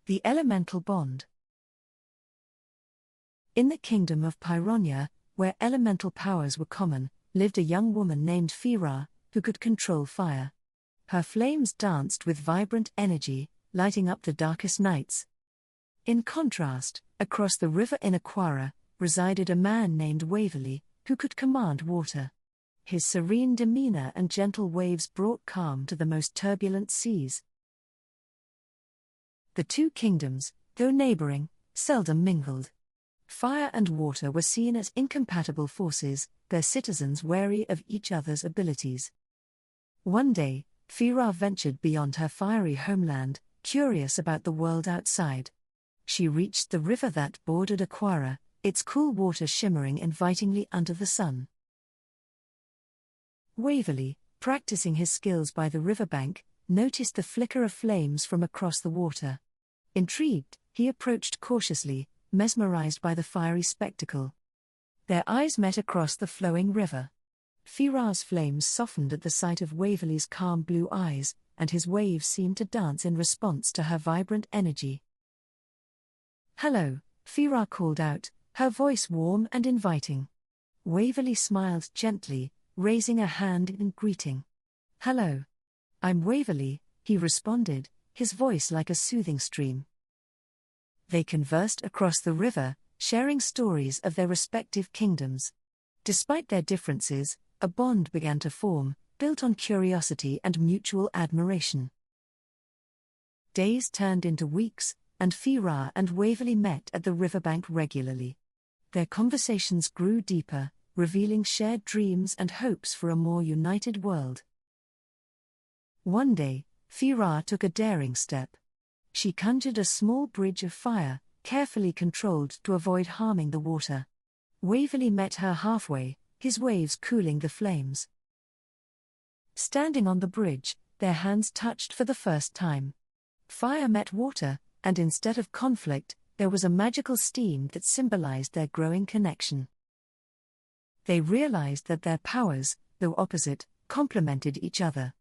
The Elemental Bond. In the kingdom of Pyronia, where elemental powers were common, lived a young woman named Fira, who could control fire. Her flames danced with vibrant energy, lighting up the darkest nights. In contrast, across the river in Aquara, resided a man named Waverly, who could command water. His serene demeanor and gentle waves brought calm to the most turbulent seas. The two kingdoms, though neighboring, seldom mingled. Fire and water were seen as incompatible forces, their citizens wary of each other's abilities. One day, Fira ventured beyond her fiery homeland, curious about the world outside. She reached the river that bordered Aquara, its cool water shimmering invitingly under the sun. Waverly, practicing his skills by the riverbank, noticed the flicker of flames from across the water. Intrigued, he approached cautiously, mesmerized by the fiery spectacle. Their eyes met across the flowing river. Fira's flames softened at the sight of Waverly's calm blue eyes, and his waves seemed to dance in response to her vibrant energy. "Hello," Fira called out, her voice warm and inviting. Waverly smiled gently, raising a hand in greeting. "Hello. I'm Waverly," he responded, his voice like a soothing stream. They conversed across the river, sharing stories of their respective kingdoms. Despite their differences, a bond began to form, built on curiosity and mutual admiration. Days turned into weeks, and Fira and Waverly met at the riverbank regularly. Their conversations grew deeper, revealing shared dreams and hopes for a more united world. One day, Fira took a daring step. She conjured a small bridge of fire, carefully controlled to avoid harming the water. Waverly met her halfway, his waves cooling the flames. Standing on the bridge, their hands touched for the first time. Fire met water, and instead of conflict, there was a magical steam that symbolized their growing connection. They realized that their powers, though opposite, complemented each other.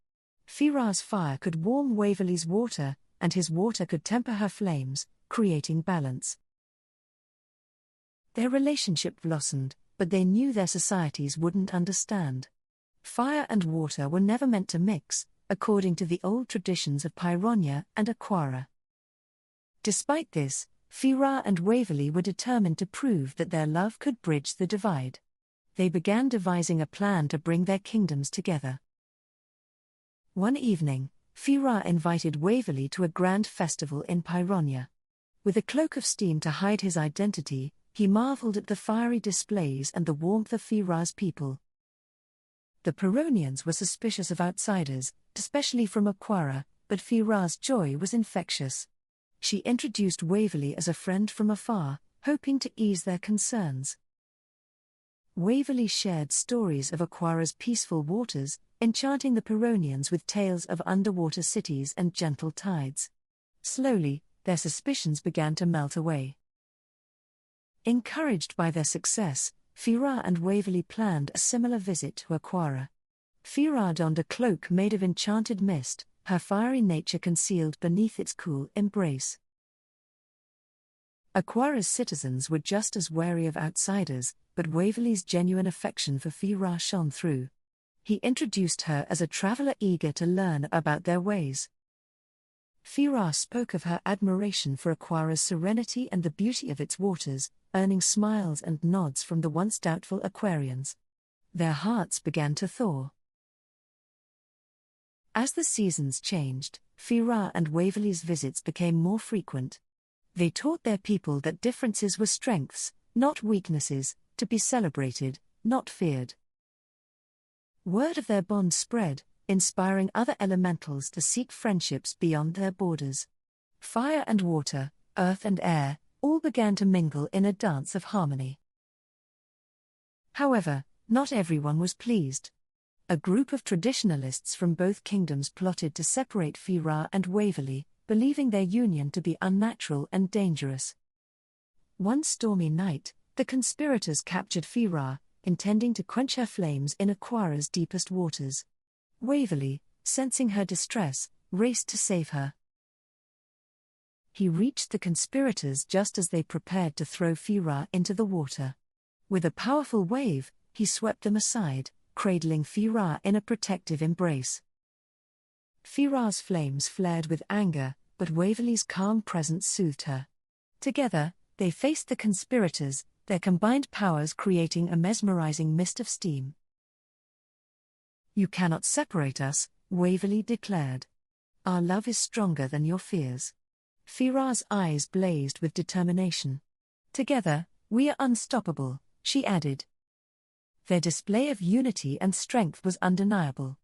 Fira's fire could warm Waverly's water, and his water could temper her flames, creating balance. Their relationship blossomed, but they knew their societies wouldn't understand. Fire and water were never meant to mix, according to the old traditions of Pyronia and Aquara. Despite this, Fira and Waverly were determined to prove that their love could bridge the divide. They began devising a plan to bring their kingdoms together. One evening, Fira invited Waverly to a grand festival in Pyronia. With a cloak of steam to hide his identity, he marveled at the fiery displays and the warmth of Fira's people. The Pyronians were suspicious of outsiders, especially from Aquara, but Fira's joy was infectious. She introduced Waverly as a friend from afar, hoping to ease their concerns. Waverly shared stories of Aquara's peaceful waters, enchanting the Pyronians with tales of underwater cities and gentle tides. Slowly, their suspicions began to melt away. Encouraged by their success, Fira and Waverly planned a similar visit to Aquara. Fira donned a cloak made of enchanted mist, her fiery nature concealed beneath its cool embrace. Aquara's citizens were just as wary of outsiders, but Waverly's genuine affection for Fira shone through. He introduced her as a traveler eager to learn about their ways. Fira spoke of her admiration for Aquara's serenity and the beauty of its waters, earning smiles and nods from the once doubtful Aquarians. Their hearts began to thaw. As the seasons changed, Fira and Waverly's visits became more frequent. They taught their people that differences were strengths, not weaknesses, to be celebrated, not feared. Word of their bond spread, inspiring other elementals to seek friendships beyond their borders. Fire and water, earth and air, all began to mingle in a dance of harmony. However, not everyone was pleased. A group of traditionalists from both kingdoms plotted to separate Fira and Waverly, believing their union to be unnatural and dangerous. One stormy night, the conspirators captured Fira, intending to quench her flames in Aquara's deepest waters. Waverly, sensing her distress, raced to save her. He reached the conspirators just as they prepared to throw Fira into the water. With a powerful wave, he swept them aside, cradling Fira in a protective embrace. Fira's flames flared with anger, but Waverly's calm presence soothed her. Together, they faced the conspirators, their combined powers creating a mesmerizing mist of steam. "You cannot separate us," Waverly declared. "Our love is stronger than your fears." Fira's eyes blazed with determination. "Together, we are unstoppable," she added. Their display of unity and strength was undeniable.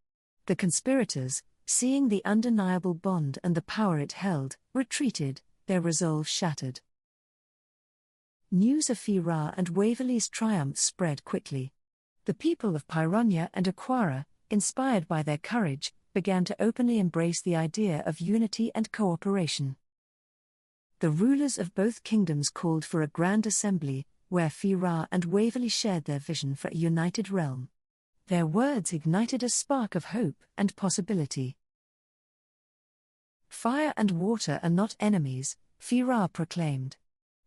The conspirators, seeing the undeniable bond and the power it held, retreated, their resolve shattered. News of Fira and Waverly's triumph spread quickly. The people of Pyronia and Aquara, inspired by their courage, began to openly embrace the idea of unity and cooperation. The rulers of both kingdoms called for a grand assembly, where Fira and Waverly shared their vision for a united realm. Their words ignited a spark of hope and possibility. "Fire and water are not enemies," Fira proclaimed.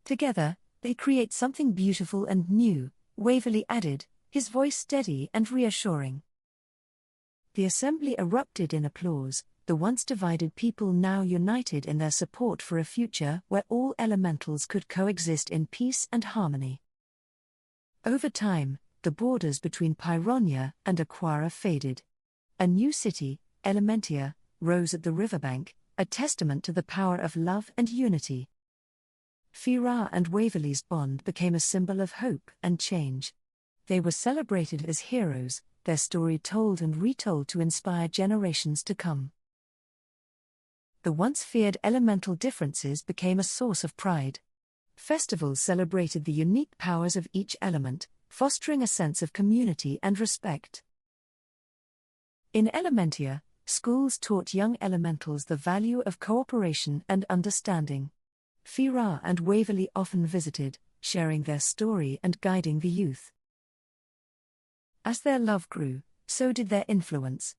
"Together, they create something beautiful and new," Waverly added, his voice steady and reassuring. The assembly erupted in applause, the once divided people now united in their support for a future where all elementals could coexist in peace and harmony. Over time, the borders between Pyronia and Aquara faded. A new city, Elementia, rose at the riverbank, a testament to the power of love and unity. Fira and Waverly's bond became a symbol of hope and change. They were celebrated as heroes, their story told and retold to inspire generations to come. The once feared elemental differences became a source of pride. Festivals celebrated the unique powers of each element, fostering a sense of community and respect. In Elementia, schools taught young elementals the value of cooperation and understanding. Fira and Waverly often visited, sharing their story and guiding the youth. As their love grew, so did their influence.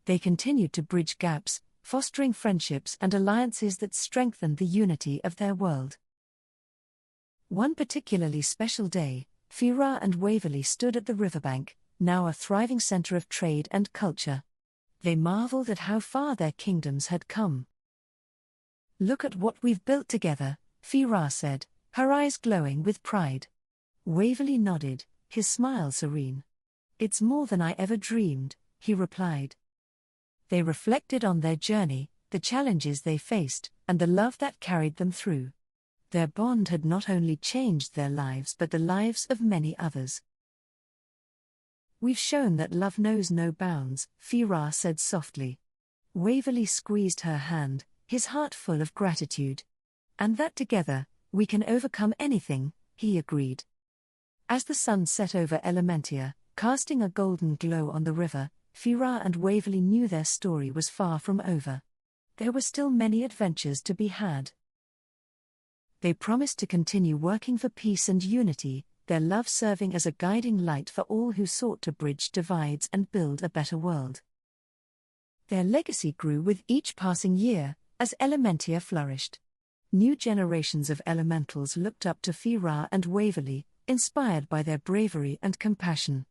They continued to bridge gaps, fostering friendships and alliances that strengthened the unity of their world. One particularly special day, Fira and Waverly stood at the riverbank, now a thriving center of trade and culture. They marveled at how far their kingdoms had come. "Look at what we've built together," Fira said, her eyes glowing with pride. Waverly nodded, his smile serene. "It's more than I ever dreamed," he replied. They reflected on their journey, the challenges they faced, and the love that carried them through. Their bond had not only changed their lives but the lives of many others. "We've shown that love knows no bounds," Fira said softly. Waverly squeezed her hand, his heart full of gratitude. "And that together, we can overcome anything," he agreed. As the sun set over Elementia, casting a golden glow on the river, Fira and Waverly knew their story was far from over. There were still many adventures to be had. They promised to continue working for peace and unity, their love serving as a guiding light for all who sought to bridge divides and build a better world. Their legacy grew with each passing year, as Elementia flourished. New generations of elementals looked up to Fira and Waverly, inspired by their bravery and compassion.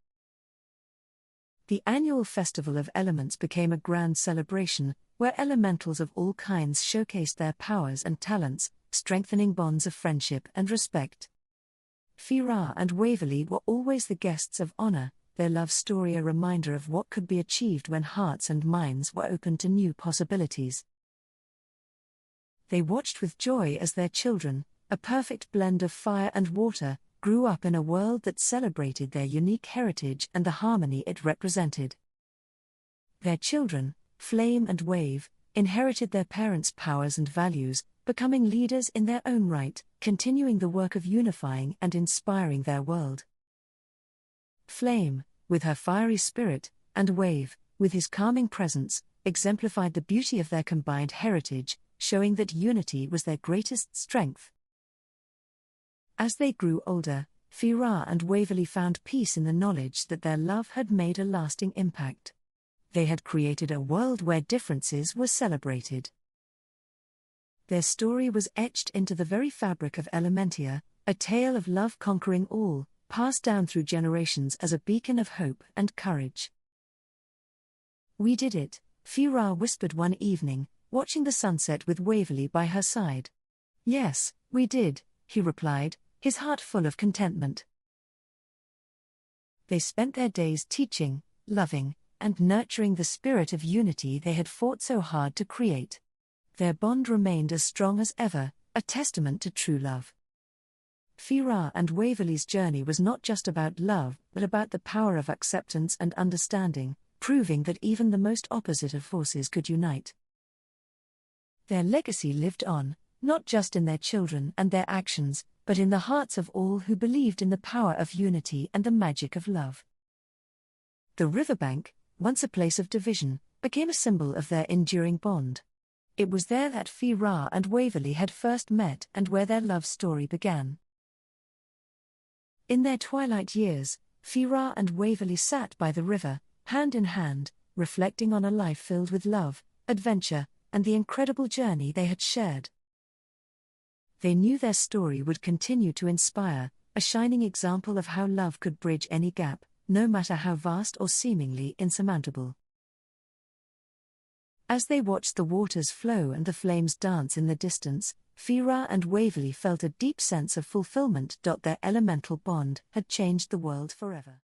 The annual Festival of Elements became a grand celebration, where elementals of all kinds showcased their powers and talents, strengthening bonds of friendship and respect. Fira and Waverly were always the guests of honor, their love story a reminder of what could be achieved when hearts and minds were open to new possibilities. They watched with joy as their children, a perfect blend of fire and water, grew up in a world that celebrated their unique heritage and the harmony it represented. Their children, Flame and Wave, inherited their parents' powers and values, becoming leaders in their own right, continuing the work of unifying and inspiring their world. Flame, with her fiery spirit, and Wave, with his calming presence, exemplified the beauty of their combined heritage, showing that unity was their greatest strength. As they grew older, Fira and Waverly found peace in the knowledge that their love had made a lasting impact. They had created a world where differences were celebrated. Their story was etched into the very fabric of Elementia, a tale of love conquering all, passed down through generations as a beacon of hope and courage. "We did it," Fira whispered one evening, watching the sunset with Waverly by her side. "Yes, we did," he replied, his heart full of contentment. They spent their days teaching, loving, and nurturing the spirit of unity they had fought so hard to create. Their bond remained as strong as ever, a testament to true love. Fira and Waverly's journey was not just about love, but about the power of acceptance and understanding, proving that even the most opposite of forces could unite. Their legacy lived on, not just in their children and their actions, but in the hearts of all who believed in the power of unity and the magic of love. The riverbank, once a place of division, became a symbol of their enduring bond. It was there that Fira and Waverly had first met and where their love story began. In their twilight years, Fira and Waverly sat by the river, hand in hand, reflecting on a life filled with love, adventure, and the incredible journey they had shared. They knew their story would continue to inspire, a shining example of how love could bridge any gap, no matter how vast or seemingly insurmountable. As they watched the waters flow and the flames dance in the distance, Fira and Waverly felt a deep sense of fulfillment. Their elemental bond had changed the world forever.